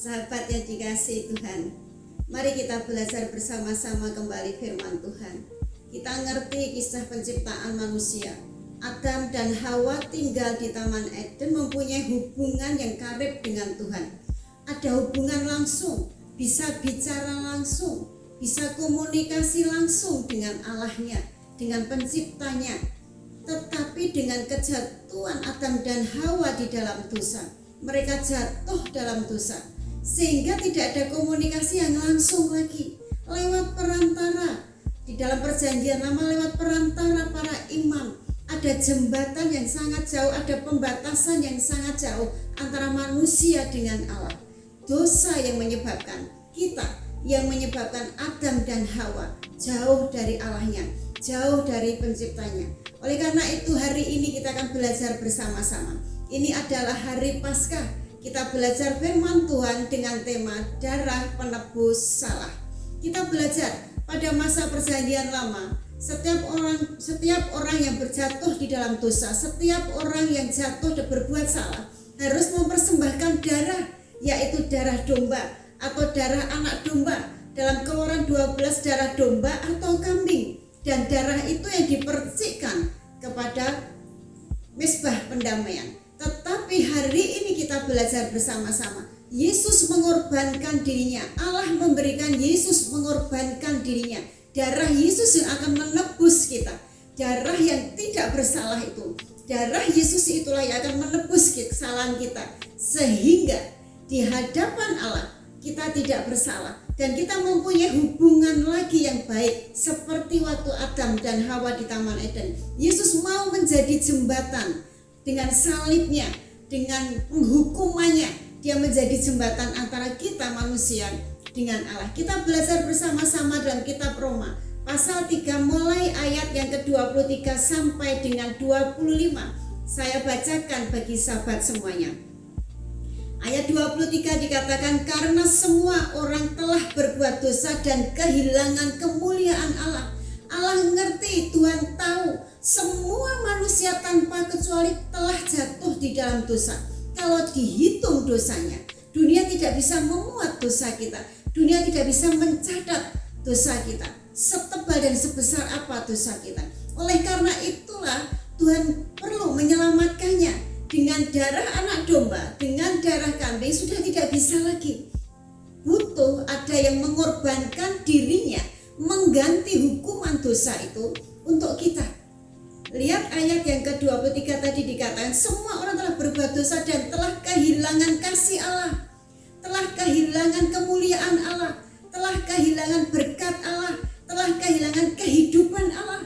Sahabat yang dikasihi Tuhan, mari kita belajar bersama-sama kembali firman Tuhan. Kita ngerti kisah penciptaan manusia. Adam dan Hawa tinggal di Taman Eden, mempunyai hubungan yang karib dengan Tuhan. Ada hubungan langsung, bisa bicara langsung, bisa komunikasi langsung dengan Allahnya, dengan penciptanya. Tetapi dengan kejatuhan Adam dan Hawa di dalam dosa, mereka jatuh dalam dosa, sehingga tidak ada komunikasi yang langsung lagi. Lewat perantara, di dalam perjanjian lama lewat perantara para imam, ada jembatan yang sangat jauh, ada pembatasan yang sangat jauh antara manusia dengan Allah. Dosa yang menyebabkan kita, yang menyebabkan Adam dan Hawa jauh dari Allahnya, jauh dari penciptanya. Oleh karena itu hari ini kita akan belajar bersama-sama. Ini adalah hari Paskah. Kita belajar firman Tuhan dengan tema darah penebus salah. Kita belajar pada masa perjanjian lama, setiap orang yang berjatuh di dalam dosa, setiap orang yang jatuh dan berbuat salah harus mempersembahkan darah, yaitu darah domba atau darah anak domba. Dalam Keluaran 12 darah domba atau kambing, dan darah itu yang dipercikkan kepada mezbah pendamaian. Tetapi hari ini kita belajar bersama-sama, Yesus mengorbankan dirinya. Allah memberikan Yesus mengorbankan dirinya. Darah Yesus yang akan menebus kita. Darah yang tidak bersalah itu, darah Yesus itulah yang akan menebus kesalahan kita, sehingga di hadapan Allah kita tidak bersalah dan kita mempunyai hubungan lagi yang baik seperti waktu Adam dan Hawa di Taman Eden. Yesus mau menjadi jembatan dengan salibnya, dengan penghukumannya. Dia menjadi jembatan antara kita manusia dengan Allah. Kita belajar bersama-sama dalam kitab Roma pasal 3 mulai ayat yang ke-23 sampai dengan 25. Saya bacakan bagi sahabat semuanya. Ayat 23 dikatakan, karena semua orang telah berbuat dosa dan kehilangan kemuliaan Allah. Allah mengerti, Tuhan tahu semua manusia tanpa kecuali telah jatuh di dalam dosa. Kalau dihitung dosanya, dunia tidak bisa memuat dosa kita. Dunia tidak bisa mencatat dosa kita, setebal dan sebesar apa dosa kita. Oleh karena itulah Tuhan perlu menyelamatkannya. Dengan darah anak domba, dengan darah kambing sudah tidak bisa lagi. Butuh ada yang mengorbankan dirinya, mengganti hukuman dosa itu untuk kita. Lihat ayat yang ke-23 tadi dikatakan, semua orang telah berbuat dosa dan telah kehilangan kasih Allah, telah kehilangan kemuliaan Allah, telah kehilangan berkat Allah, telah kehilangan kehidupan Allah.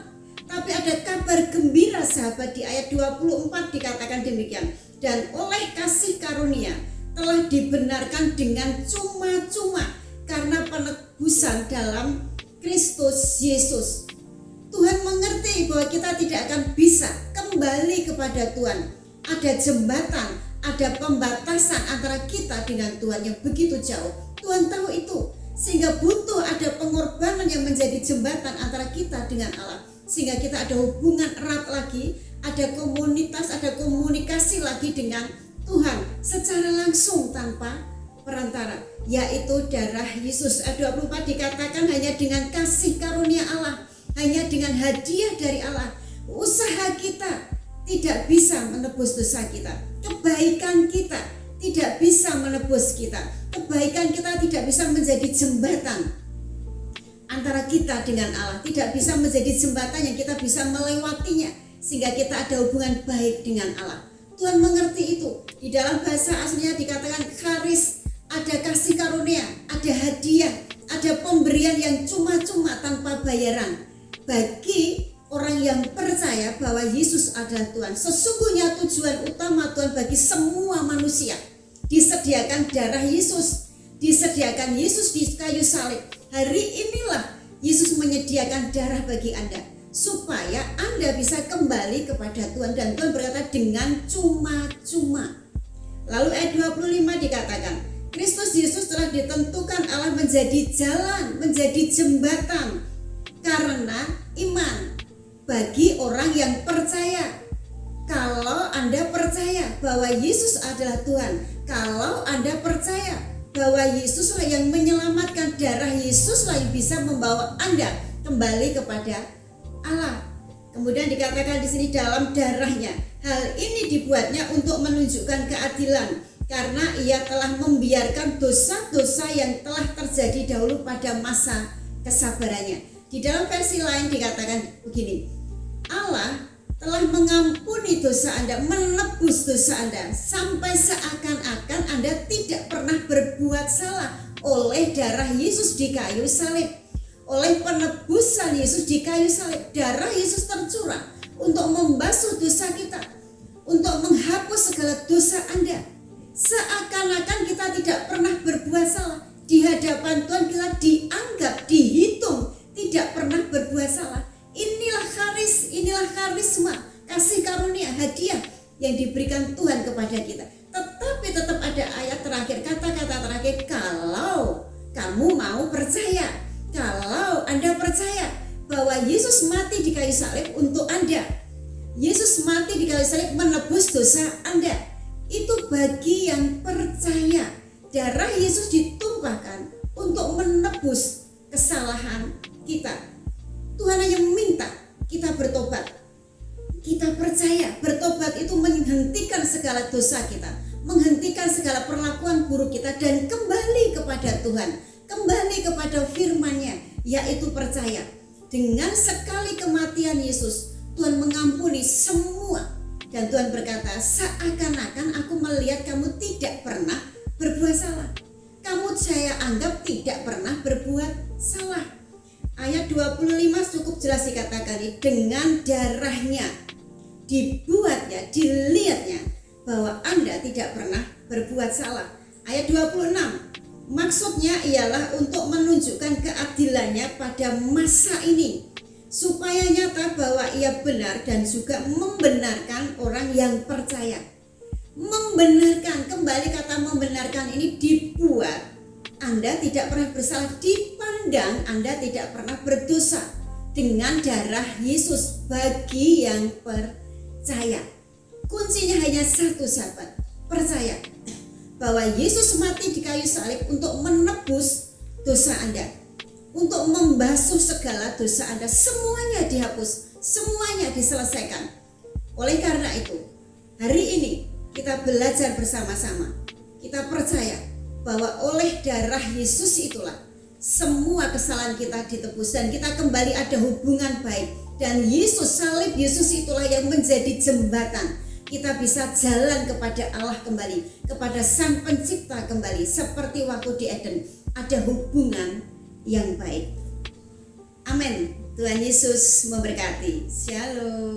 Tapi ada kabar gembira sahabat, di ayat 24 dikatakan demikian, dan oleh kasih karunia telah dibenarkan dengan cuma-cuma karena penebusan dalam Kristus Yesus. Tuhan mengerti bahwa kita tidak akan bisa kembali kepada Tuhan. Ada jembatan, ada pembatasan antara kita dengan Tuhan yang begitu jauh. Tuhan tahu itu, sehingga butuh ada pengorbanan yang menjadi jembatan antara kita dengan Allah, sehingga kita ada hubungan erat lagi, ada komunitas, ada komunikasi lagi dengan Tuhan secara langsung tanpa perantara, yaitu darah Yesus. Ayat 24 dikatakan, hanya dengan kasih karunia Allah, hanya dengan hadiah dari Allah, usaha kita tidak bisa menebus dosa kita, kebaikan kita tidak bisa menebus kita, kebaikan kita tidak bisa menjadi jembatan antara kita dengan Allah, tidak bisa menjadi jembatan yang kita bisa melewatinya sehingga kita ada hubungan baik dengan Allah. Tuhan mengerti itu. Di dalam bahasa aslinya dikatakan charis, ada kasih karunia, ada hadiah, ada pemberian yang cuma-cuma tanpa bayaran bagi orang yang percaya bahwa Yesus adalah Tuhan. Sesungguhnya tujuan utama Tuhan bagi semua manusia, disediakan darah Yesus, disediakan Yesus di kayu salib. Hari inilah Yesus menyediakan darah bagi Anda supaya Anda bisa kembali kepada Tuhan, dan Tuhan berkata dengan cuma-cuma. Lalu ayat 25 dikatakan, Kristus Yesus telah ditentukan Allah menjadi jalan, menjadi jembatan karena iman bagi orang yang percaya. Kalau Anda percaya bahwa Yesus adalah Tuhan, kalau Anda percaya bahwa Yesuslah yang menyelamatkan, darah Yesuslah yang bisa membawa Anda kembali kepada Allah. Kemudian dikatakan di sini dalam darahnya. Hal ini dibuatnya untuk menunjukkan keadilan, karena ia telah membiarkan dosa-dosa yang telah terjadi dahulu pada masa kesabarannya. Di dalam versi lain dikatakan begini, Allah telah mengampuni dosa Anda, menebus dosa Anda, sampai seakan-akan Anda tidak pernah berbuat salah oleh darah Yesus di kayu salib. Oleh penebusan Yesus di kayu salib, darah Yesus tercurah untuk membasuh dosa kita, untuk menghapus segala dosa Anda. Seakan-akan kita tidak pernah berbuat salah. Di hadapan Tuhan kita dianggap, dihitung tidak pernah berbuat salah. Inilah karisma, kasih karunia, hadiah yang diberikan Tuhan kepada kita. Tetapi tetap ada ayat terakhir, kata-kata terakhir, kalau kamu mau percaya. Kalau Anda percaya bahwa Yesus mati di kayu salib untuk Anda, Yesus mati di kayu salib menebus dosa Anda, itu bagi yang percaya. Darah Yesus ditumpahkan untuk menebus kesalahan kita. Tuhan hanya meminta kita bertobat. Kita percaya bertobat itu menghentikan segala dosa kita, menghentikan segala perlakuan buruk kita, dan kembali kepada Tuhan, kembali kepada firman-Nya, yaitu percaya. Dengan sekali kematian Yesus, Tuhan mengampuni semua. Dan Tuhan berkata, seakan-akan aku melihat kamu tidak pernah berbuat salah. Kamu saya anggap tidak pernah berbuat salah. Ayat 25 cukup jelas dikatakan, dengan darahnya dibuatnya, dilihatnya bahwa Anda tidak pernah berbuat salah. Ayat 26, maksudnya ialah untuk menunjukkan keadilannya pada masa ini, supaya nyata bahwa ia benar dan juga membenarkan orang yang percaya. Membenarkan, kembali kata membenarkan ini dibuat Anda tidak pernah bersalah, dipandang Anda tidak pernah berdosa dengan darah Yesus bagi yang percaya. Kuncinya hanya satu, sahabat, percaya bahwa Yesus mati di kayu salib untuk menebus dosa Anda, untuk membasuh segala dosa Anda. Semuanya dihapus, semuanya diselesaikan. Oleh karena itu, hari ini kita belajar bersama-sama. Kita percaya bahwa oleh darah Yesus itulah semua kesalahan kita ditebus dan kita kembali ada hubungan baik. Dan Yesus, salib Yesus itulah yang menjadi jembatan. Kita bisa jalan kepada Allah kembali, kepada Sang Pencipta kembali, seperti waktu di Eden. Ada hubungan yang baik. Amin. Tuhan Yesus memberkati. Shalom.